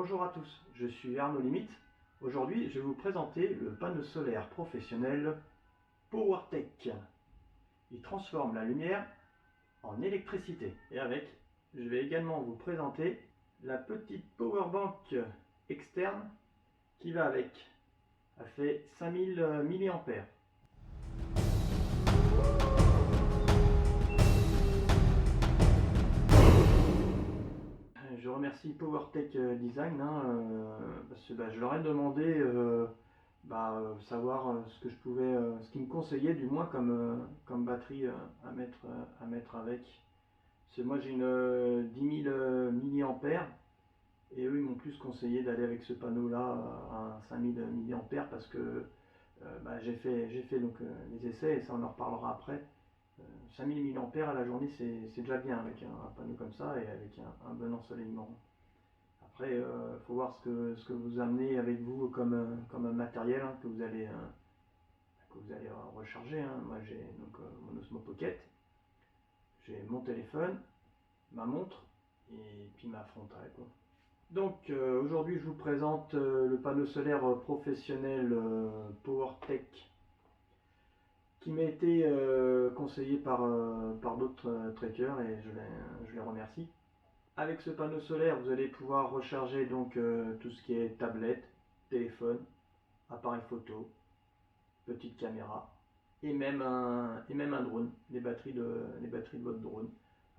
Bonjour à tous, je suis Arnaud Limite. Aujourd'hui, je vais vous présenter le panneau solaire professionnel PowerTech. Il transforme la lumière en électricité. Et avec, je vais également vous présenter la petite powerbank externe qui va avec. Elle fait 5000 mAh. Je remercie PowerTech Design parce que je leur ai demandé savoir ce que je pouvais, ce qu'ils me conseillaient du moins comme batterie à mettre avec. Parce que moi j'ai une 10 000 mAh et eux ils m'ont plus conseillé d'aller avec ce panneau là à 5000 mAh parce que j'ai fait donc les essais et ça on en reparlera après. 5000 mAh à la journée c'est déjà bien avec un panneau comme ça et avec un bon ensoleillement. Après, il faut voir ce que vous amenez avec vous comme matériel que vous allez recharger. Moi j'ai donc mon Osmo Pocket, j'ai mon téléphone, ma montre et puis ma frontale. Donc aujourd'hui je vous présente le panneau solaire professionnel PowerTech qui m'a été conseillé par d'autres trekkers et je les remercie. Avec ce panneau solaire, vous allez pouvoir recharger donc tout ce qui est tablette, téléphone, appareil photo, petite caméra et même un drone, les batteries de votre drone.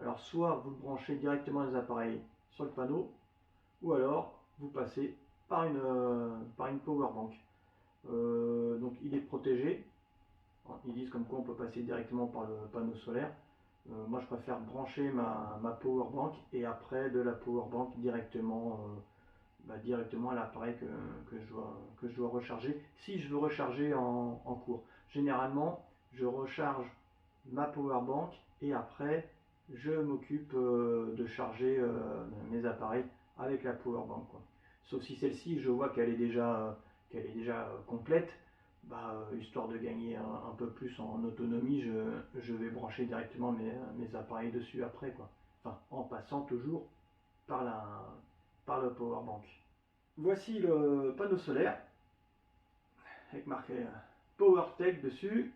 Alors soit vous branchez directement les appareils sur le panneau ou alors vous passez par une powerbank. Donc il est protégé. Ils disent comme quoi on peut passer directement par le panneau solaire. Moi je préfère brancher ma powerbank et après de la powerbank directement à l'appareil que je dois recharger si je veux recharger en cours. Généralement je recharge ma powerbank et après je m'occupe de charger mes appareils avec la powerbank. Sauf si celle-ci je vois qu'elle est déjà complète. Histoire de gagner un peu plus en autonomie, je vais brancher directement mes appareils dessus après, Enfin, en passant toujours par le powerbank. Voici le panneau solaire avec marqué PowerTech dessus.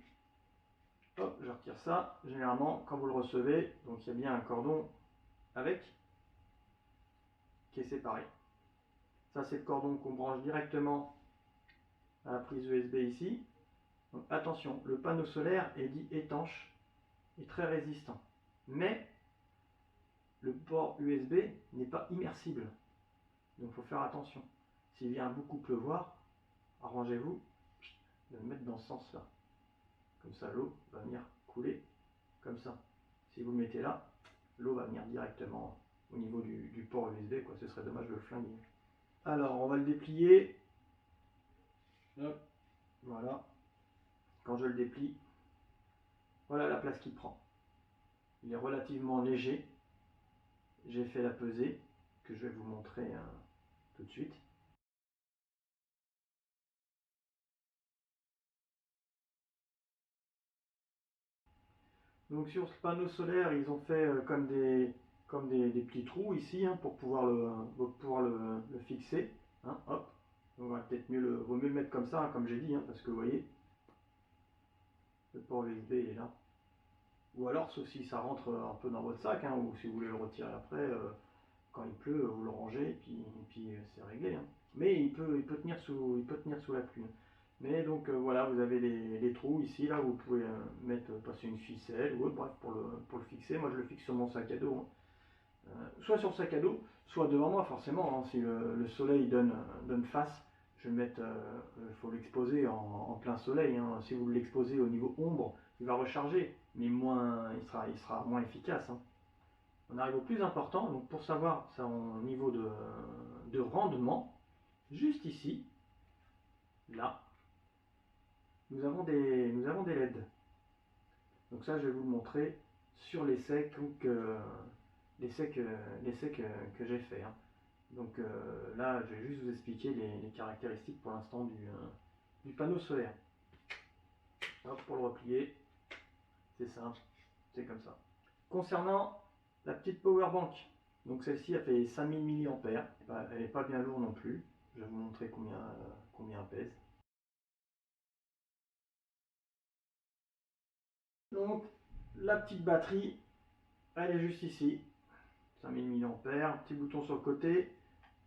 Hop, je retire ça. Généralement, quand vous le recevez, donc il y a bien un cordon avec qui est séparé. Ça, c'est le cordon qu'on branche directement à la prise USB ici. Donc attention, le panneau solaire est dit étanche et très résistant. Mais le port USB n'est pas immersible. Donc il faut faire attention. S'il vient beaucoup pleuvoir, arrangez-vous de le mettre dans ce sens-là. Comme ça, l'eau va venir couler comme ça. Si vous le mettez là, l'eau va venir directement au niveau du port USB. Ce serait dommage de le flinguer. Alors, on va le déplier. Hop, voilà. Quand je le déplie, voilà la place qu'il prend. Il est relativement léger. J'ai fait la pesée que je vais vous montrer tout de suite. Donc sur ce panneau solaire, ils ont fait comme des petits trous ici pour pouvoir le fixer. Hop. Donc, vaut mieux le mettre comme ça, comme j'ai dit, parce que vous voyez, le port USB il est là. Ou alors, sauf si ça rentre un peu dans votre sac, ou si vous voulez le retirer après, quand il pleut, vous le rangez et puis c'est réglé. Mais il peut tenir sous la pluie. Mais donc voilà, vous avez les trous ici, là, où vous pouvez passer une ficelle ou autre, bref, pour le fixer. Moi je le fixe sur mon sac à dos. Soit sur le sac à dos, soit devant moi forcément. Si le soleil donne face, je vais mettre, faut l'exposer en plein soleil. Si vous l'exposez au niveau ombre, il va recharger, mais il sera moins efficace. On arrive au plus important, donc pour savoir ça au niveau de rendement, juste ici, là, nous avons des LED. Donc ça, je vais vous le montrer sur l'essai que j'ai fait. Donc là, je vais juste vous expliquer les caractéristiques pour l'instant du panneau solaire. Hop, pour le replier, c'est simple, c'est comme ça. Concernant la petite powerbank, Donc celle-ci, elle fait 5000 mAh. Elle n'est pas bien lourde non plus. Je vais vous montrer combien elle pèse. Donc la petite batterie, elle est juste ici. 5000 mAh, petit bouton sur le côté.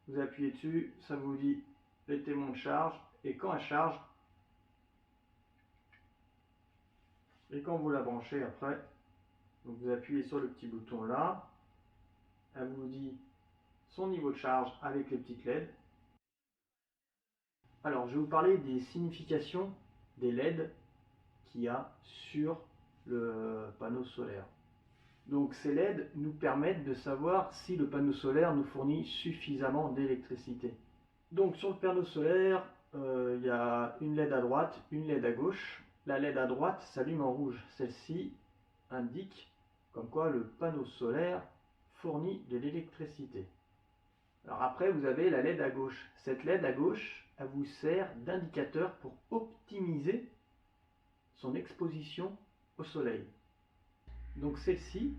Vous appuyez dessus, ça vous dit les témoins de charge. Et quand elle charge, et quand vous la branchez après, donc vous appuyez sur le petit bouton là, elle vous dit son niveau de charge avec les petites LED. Alors, je vais vous parler des significations des LED qu'il y a sur le panneau solaire. Donc, ces LED nous permettent de savoir si le panneau solaire nous fournit suffisamment d'électricité. Donc, sur le panneau solaire, il y a une LED à droite, une LED à gauche. La LED à droite s'allume en rouge. Celle-ci indique comme quoi le panneau solaire fournit de l'électricité. Alors après, vous avez la LED à gauche. Cette LED à gauche, elle vous sert d'indicateur pour optimiser son exposition au soleil. Donc celle-ci,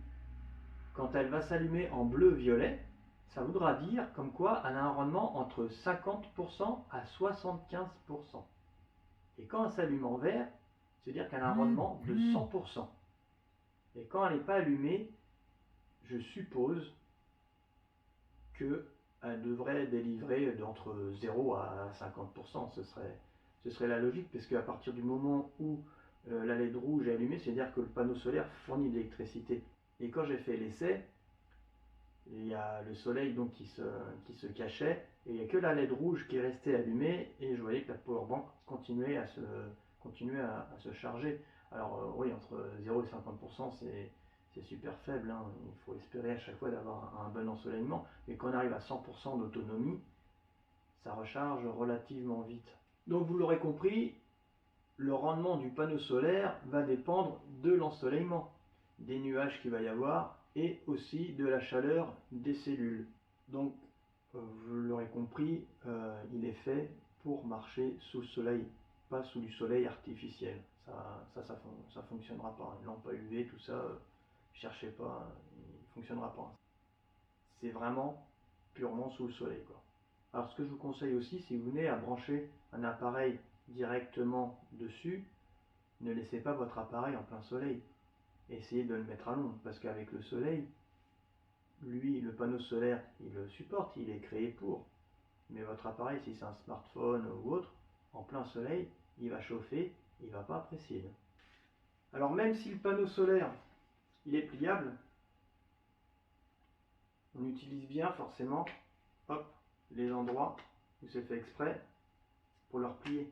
quand elle va s'allumer en bleu-violet, ça voudra dire comme quoi elle a un rendement entre 50% à 75%. Et quand elle s'allume en vert, c'est-à-dire qu'elle a un rendement de 100%. Et quand elle n'est pas allumée, je suppose qu'elle devrait délivrer d'entre 0 à 50%. Ce serait la logique, parce qu'à partir du moment où la LED rouge est allumée, c'est-à-dire que le panneau solaire fournit de l'électricité. Et quand j'ai fait l'essai, il y a le soleil donc qui se cachait, et il n'y a que la LED rouge qui est restée allumée, et je voyais que la powerbank continuait à se charger. Alors oui, entre 0 et 50%, c'est super faible, hein. Il faut espérer à chaque fois d'avoir un bon ensoleillement, mais quand on arrive à 100% d'autonomie, ça recharge relativement vite. Donc vous l'aurez compris, le rendement du panneau solaire va dépendre de l'ensoleillement, des nuages qu'il va y avoir et aussi de la chaleur des cellules. Donc vous l'aurez compris, il est fait pour marcher sous le soleil, pas sous du soleil artificiel. Ça fonctionnera pas. Une lampe à UV, tout ça, cherchez pas, il fonctionnera pas. C'est vraiment purement sous le soleil, quoi. Alors ce que je vous conseille aussi, si vous venez à brancher un appareil directement dessus, ne laissez pas votre appareil en plein soleil. Essayez de le mettre à l'ombre, parce qu'avec le soleil, lui, le panneau solaire, il le supporte, il est créé pour. Mais votre appareil, si c'est un smartphone ou autre, en plein soleil, il va chauffer, il ne va pas apprécier. Alors même si le panneau solaire, il est pliable, on utilise bien forcément, hop, les endroits où c'est fait exprès pour le replier.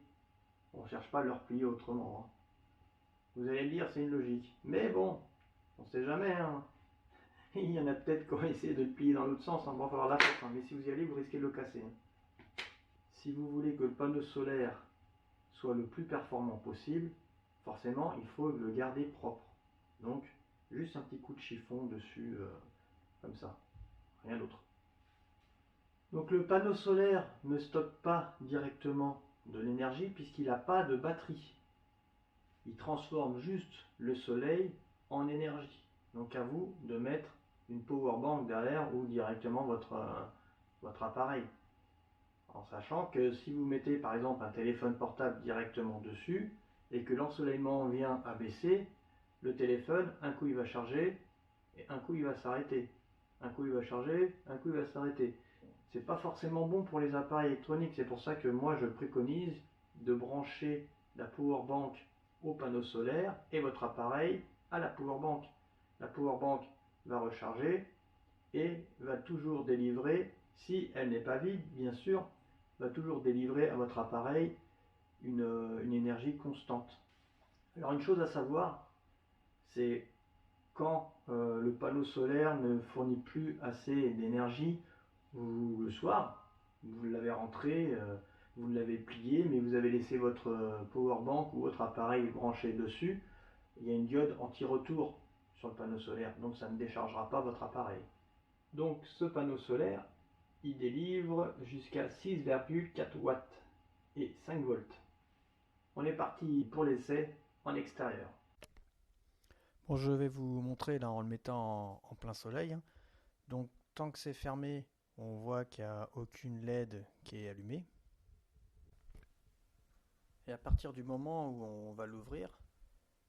On ne cherche pas à le replier autrement, hein. Vous allez me dire, c'est une logique. Mais bon, on ne sait jamais, hein. Il y en a peut-être qui ont essayé de le plier dans l'autre sens, hein. Bon, il va falloir la force, hein. Mais si vous y allez, vous risquez de le casser, hein. Si vous voulez que le panneau solaire soit le plus performant possible, forcément, il faut le garder propre. Donc, juste un petit coup de chiffon dessus, comme ça. Rien d'autre. Donc le panneau solaire ne stocke pas directement de l'énergie puisqu'il n'a pas de batterie. Il transforme juste le soleil en énergie. Donc à vous de mettre une power bank derrière ou directement votre appareil. En sachant que si vous mettez par exemple un téléphone portable directement dessus et que l'ensoleillement vient à baisser, le téléphone, un coup il va charger et un coup il va s'arrêter. Un coup il va charger, un coup il va s'arrêter. C'est pas forcément bon pour les appareils électroniques, c'est pour ça que moi je préconise de brancher la power bank au panneau solaire et votre appareil à la power bank. La power bank va recharger et va toujours délivrer, si elle n'est pas vide bien sûr, va toujours délivrer à votre appareil une énergie constante. Alors une chose à savoir, c'est quand le panneau solaire ne fournit plus assez d'énergie, le soir, vous l'avez rentré, vous l'avez plié, mais vous avez laissé votre power bank ou votre appareil branché dessus, il y a une diode anti-retour sur le panneau solaire, donc ça ne déchargera pas votre appareil. Donc ce panneau solaire, il délivre jusqu'à 6,4 watts et 5 volts. On est parti pour l'essai en extérieur. Bon, je vais vous montrer là en le mettant en plein soleil, hein. Donc tant que c'est fermé, on voit qu'il n'y a aucune LED qui est allumée. Et à partir du moment où on va l'ouvrir,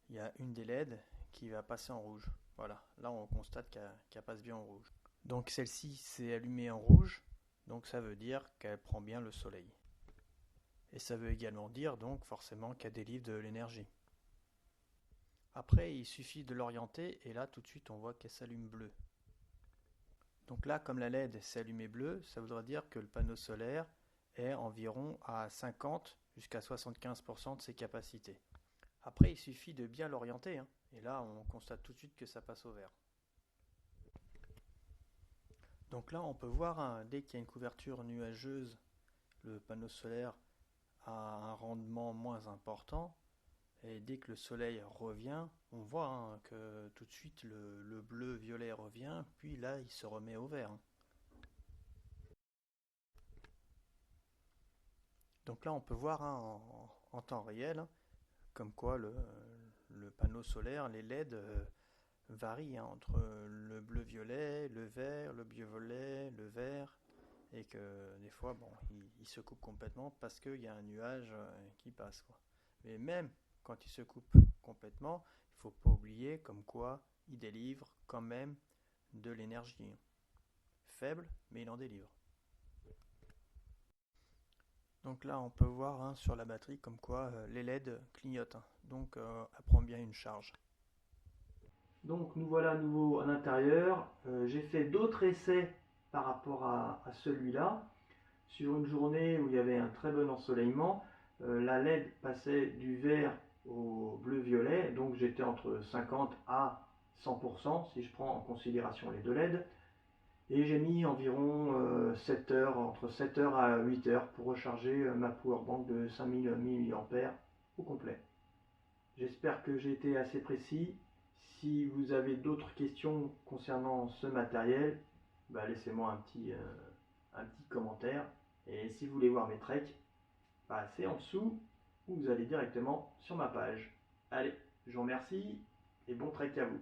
il y a une des LED qui va passer en rouge. Voilà, là on constate qu'elle passe bien en rouge. Donc celle-ci s'est allumée en rouge, donc ça veut dire qu'elle prend bien le soleil. Et ça veut également dire donc forcément qu'elle délivre de l'énergie. Après, il suffit de l'orienter et là tout de suite on voit qu'elle s'allume bleue. Donc là, comme la LED s'est allumée bleue, ça voudrait dire que le panneau solaire est environ à 50 jusqu'à 75% de ses capacités. Après, il suffit de bien l'orienter, hein, et là on constate tout de suite que ça passe au vert. Donc là, on peut voir, hein, dès qu'il y a une couverture nuageuse, le panneau solaire a un rendement moins important. Et dès que le soleil revient, on voit, hein, que tout de suite le bleu-violet revient, puis là il se remet au vert. Donc là on peut voir, hein, en temps réel, hein, comme quoi le panneau solaire, les LED varient, hein, entre le bleu-violet, le vert, le bleu-violet, le vert, et que des fois bon, il se coupe complètement parce qu'il y a un nuage qui passe, quoi. Mais même quand il se coupe complètement, il ne faut pas oublier comme quoi il délivre quand même de l'énergie. Faible, mais il en délivre. Donc là, on peut voir, hein, sur la batterie comme quoi les LED clignotent. Donc elle prend bien une charge. Donc nous voilà à nouveau à l'intérieur. J'ai fait d'autres essais par rapport à celui-là. Sur une journée où il y avait un très bon ensoleillement, la LED passait du vert au bleu-violet, donc j'étais entre 50 à 100% si je prends en considération les deux LED. Et j'ai mis environ 7 heures, entre 7 heures à 8 heures pour recharger ma powerbank de 5000 mAh au complet. J'espère que j'ai été assez précis. Si vous avez d'autres questions concernant ce matériel, bah laissez-moi un petit commentaire. Et si vous voulez voir mes treks, bah c'est en dessous ou vous allez directement sur ma page. Allez, je vous remercie et bon trek à vous.